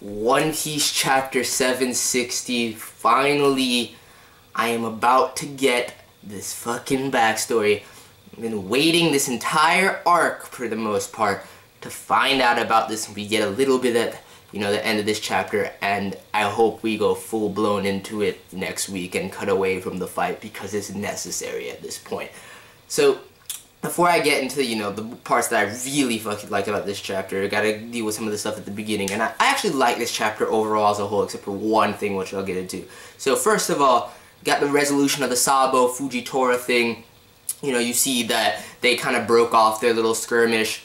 One Piece chapter 760. Finally, I am about to get this fucking backstory. I've been waiting this entire arc, for the most part, to find out about this. We get a little bit at, the end of this chapter, and I hope we go full-blown into it next week and cut away from the fight, because it's necessary at this point. So, before I get into, the parts that I really fucking like about this chapter, I gotta deal with some of the stuff at the beginning. And I actually like this chapter overall as a whole, except for one thing, which I'll get into. So first of all, got the resolution of the Sabo Fujitora thing. You see that they kind of broke off their little skirmish,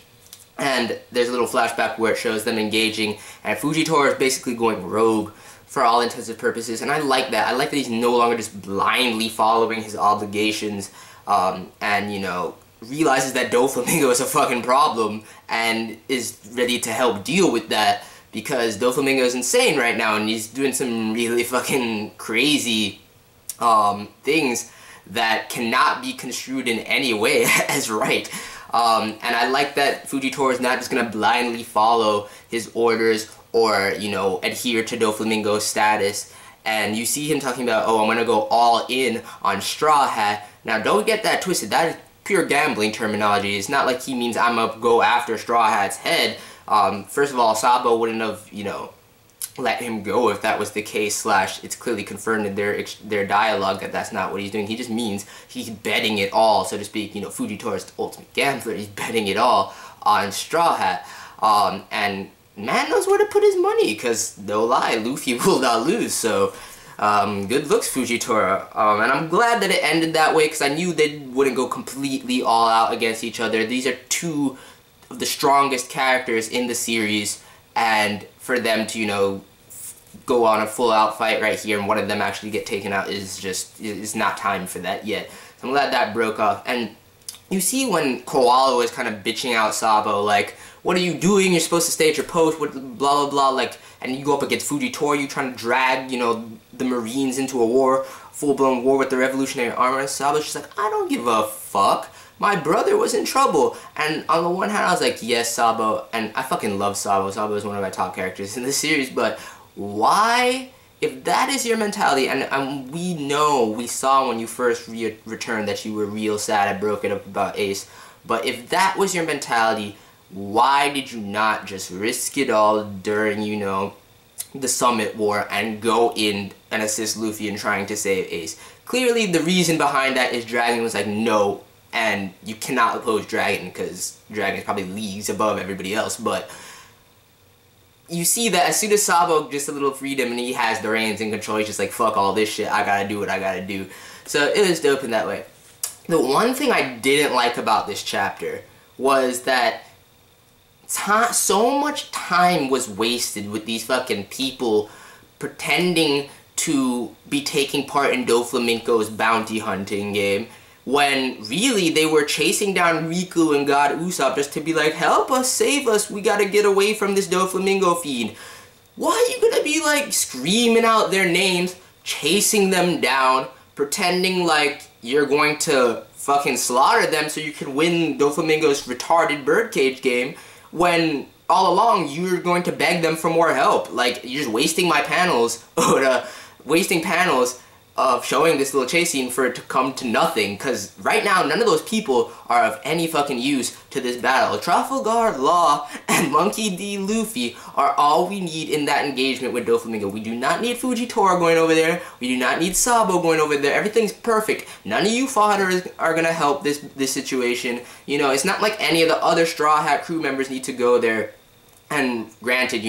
and there's a little flashback where it shows them engaging, and Fujitora is basically going rogue for all intents and purposes, and I like that. I like that he's no longer just blindly following his obligations, and, realizes that Doflamingo is a fucking problem and is ready to help deal with that, because Doflamingo is insane right now and he's doing some really fucking crazy things that cannot be construed in any way as right. And I like that Fujitora is not just gonna blindly follow his orders or, adhere to Doflamingo's status. And you see him talking about, oh, I'm gonna go all in on Straw Hat. Now, don't get that twisted. That is pure gambling terminology. It's not like he means I'm gonna go after Straw Hat's head. First of all, Sabo wouldn't have, let him go if that was the case, / it's clearly confirmed in their dialogue that that's not what he's doing. He just means he's betting it all, so to speak. Fujitora's the ultimate gambler. He's betting it all on Straw Hat. And man knows where to put his money, because no lie, Luffy will not lose, so good looks, Fujitora. And I'm glad that it ended that way, because I knew they wouldn't go completely all out against each other. These are two of the strongest characters in the series, and for them to, go on a full-out fight right here and one of them actually get taken out is not time for that yet. So I'm glad that broke off. And you see when Koala was kind of bitching out Sabo, like, what are you doing? You're supposed to stay at your post, blah, blah, blah, like, and you go up against Fujitora, you trying to drag, the Marines into a war, full-blown war with the Revolutionary Army. And Sabo's just like, I don't give a fuck. My brother was in trouble. And on the one hand, I was like, yes, Sabo, and I fucking love Sabo. Sabo is one of my top characters in the series, but why, if that is your mentality, and we saw when you first returned that you were real sad and broken up about Ace, but if that was your mentality, why did you not just risk it all during, the Summit War and go in and assist Luffy in trying to save Ace? Clearly the reason behind that is Dragon was like, no, and you cannot oppose Dragon, because Dragon is probably leagues above everybody else, but you see that as soon as Sabo gets a little freedom and he has the reins and control, he's just like, fuck all this shit, I gotta do what I gotta do. So it was dope in that way. The one thing I didn't like about this chapter was that so much time was wasted with these fucking people pretending to be taking part in Doflamingo's bounty hunting game, when really they were chasing down Riku and God Usopp just to be like, help us, save us, we gotta get away from this Doflamingo fiend. Why are you gonna be like screaming out their names, chasing them down, pretending like you're going to fucking slaughter them so you can win Doflamingo's retarded birdcage game, when all along you're going to beg them for more help? Like, you're just wasting my panels, or wasting panels of showing this little chase scene for it to come to nothing, because right now none of those people are of any fucking use to this battle. Trafalgar Law and Monkey D. Luffy are all we need in that engagement with Doflamingo. We do not need Fujitora going over there. We do not need Sabo going over there. Everything's perfect. None of you fighters are gonna help this situation. It's not like any of the other Straw Hat crew members need to go there. And granted,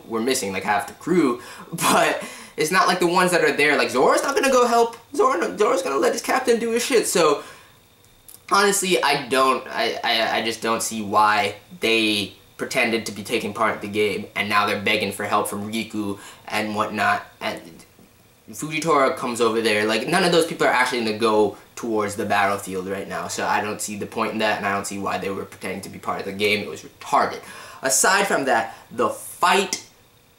we're missing like half the crew, but it's not like the ones that are there, like Zora's not gonna go help. Zora's gonna let his captain do his shit. So honestly, I just don't see why they pretended to be taking part in the game and now they're begging for help from Riku and whatnot. And Fujitora comes over there, like none of those people are actually gonna go towards the battlefield right now. So I don't see the point in that, and I don't see why they were pretending to be part of the game. It was retarded. Aside from that, the fight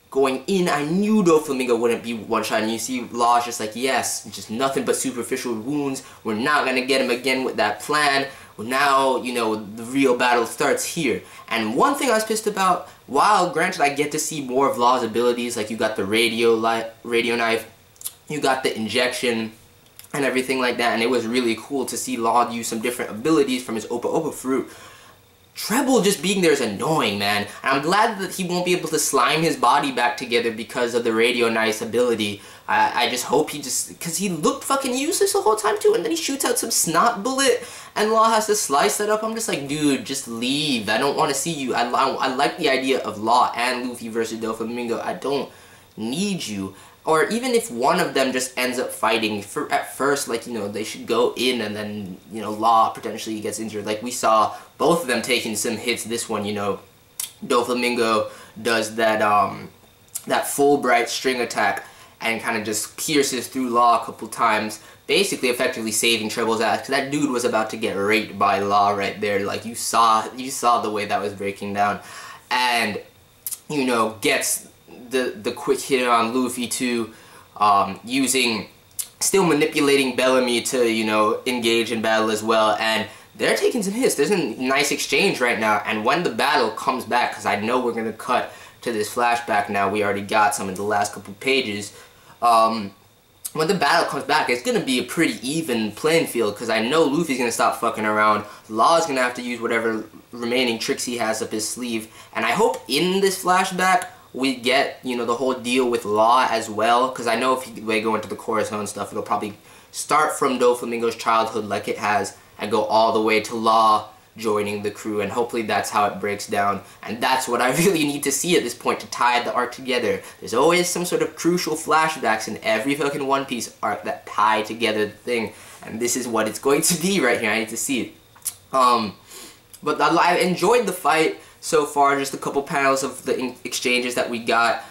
going in, I knew Doflamingo wouldn't be one-shot, and you see Law's just like, yes, just nothing but superficial wounds, we're not gonna get him again with that plan, well, now, you know, the real battle starts here. And one thing I was pissed about, while granted I get to see more of Law's abilities, like you got the radio knife, you got the injection, and everything like that, and it was really cool to see Law use some different abilities from his Opa Opa fruit. Trebol just being there is annoying, man. And I'm glad that he won't be able to slime his body back together because of the radio knife ability. I just hope he just, because he looked fucking useless the whole time too, and then he shoots out some snot bullet, and Law has to slice that up. I'm just like, dude, just leave. I don't want to see you. I like the idea of Law and Luffy versus Doflamingo. I don't need you. Or even if one of them just ends up fighting, at first, like, you know, they should go in and then, you know, Law potentially gets injured. Like, we saw both of them taking some hits. This one, you know, Doflamingo does that, that Fulbright string attack and kind of just pierces through Law a couple times, basically effectively saving Trebol's ass, because that dude was about to get raped by Law right there. Like, you saw the way that was breaking down. And, you know, gets the quick hit on Luffy too, still manipulating Bellamy to, you know, engage in battle as well, and they're taking some hits. There's a nice exchange right now, and when the battle comes back, because I know we're going to cut to this flashback now, we already got some in the last couple pages, when the battle comes back, it's going to be a pretty even playing field, because I know Luffy's going to stop fucking around, Law's going to have to use whatever remaining tricks he has up his sleeve, and I hope in this flashback, we get, you know, the whole deal with Law as well, because I know if they go into the Corazon stuff, it'll probably start from Doflamingo's childhood like it has, and go all the way to Law joining the crew, and hopefully that's how it breaks down, and that's what I really need to see at this point to tie the arc together. There's always some sort of crucial flashbacks in every fucking One Piece arc that tie together the thing, and this is what it's going to be right here. I need to see it. But I enjoyed the fight so far, just a couple panels of the exchanges that we got.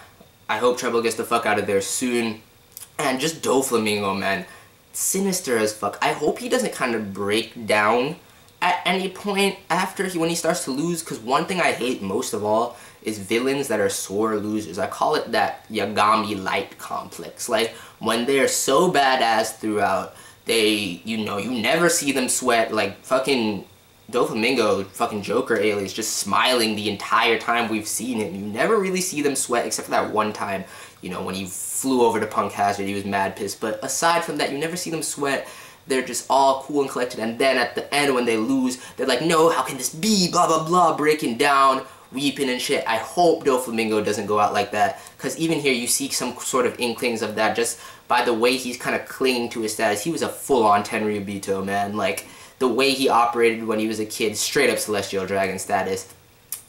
I hope Trebol gets the fuck out of there soon. And just Doflamingo, man. Sinister as fuck. I hope he doesn't kind of break down at any point after when he starts to lose, because one thing I hate most of all is villains that are sore losers. I call it that Yagami light complex. Like, when they're so badass throughout, they, you know, you never see them sweat. Like, fucking Doflamingo, fucking Joker alias, just smiling the entire time we've seen him. You never really see them sweat, except for that one time, you know, when he flew over to Punk Hazard, he was mad pissed. But aside from that, you never see them sweat. They're just all cool and collected, and then at the end when they lose, they're like, no, how can this be, blah, blah, blah, breaking down, weeping and shit. I hope Doflamingo doesn't go out like that, because even here you see some sort of inklings of that just by the way he's kind of clinging to his status. He was a full-on Tenryubito, man. Like, the way he operated when he was a kid, straight up Celestial Dragon status.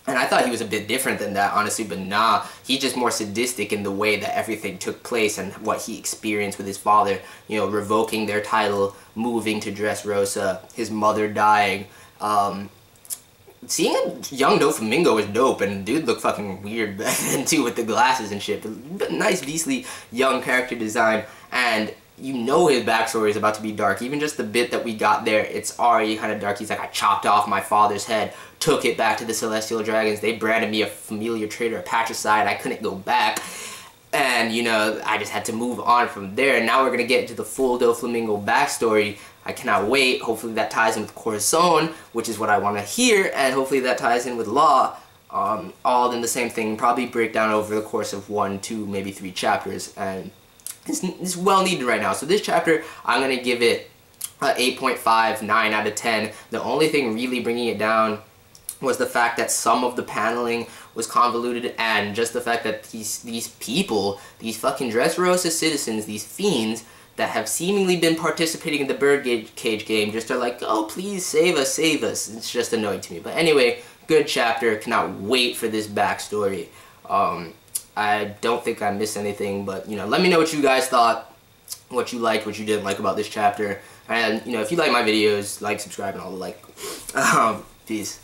And I thought he was a bit different than that, honestly, but nah, he's just more sadistic in the way that everything took place and what he experienced with his father, you know, revoking their title, moving to Dressrosa, his mother dying. Seeing a young Doflamingo was dope, and dude looked fucking weird back then too with the glasses and shit, but nice, beastly young character design, and you know his backstory is about to be dark. Even just the bit that we got there, it's already kind of dark. He's like, I chopped off my father's head, took it back to the Celestial Dragons. They branded me a familiar traitor, a patricide. I couldn't go back. And, you know, I just had to move on from there. And now we're going to get into the full Doflamingo backstory. I cannot wait. Hopefully that ties in with Corazon, which is what I want to hear. And hopefully that ties in with Law. All in the same thing. Probably break down over the course of 1, 2, maybe 3 chapters. And it's well needed right now. So this chapter, I'm going to give it 8.5, 9 out of 10. The only thing really bringing it down was the fact that some of the paneling was convoluted, and just the fact that these people, these fucking Dressrosa citizens, these fiends that have seemingly been participating in the birdcage game just are like, oh, please save us, save us. It's just annoying to me. But anyway, good chapter. Cannot wait for this backstory. I don't think I missed anything, but, you know, let me know what you guys thought, what you liked, what you didn't like about this chapter. And, you know, if you like my videos, like, subscribe, and all the like. Peace.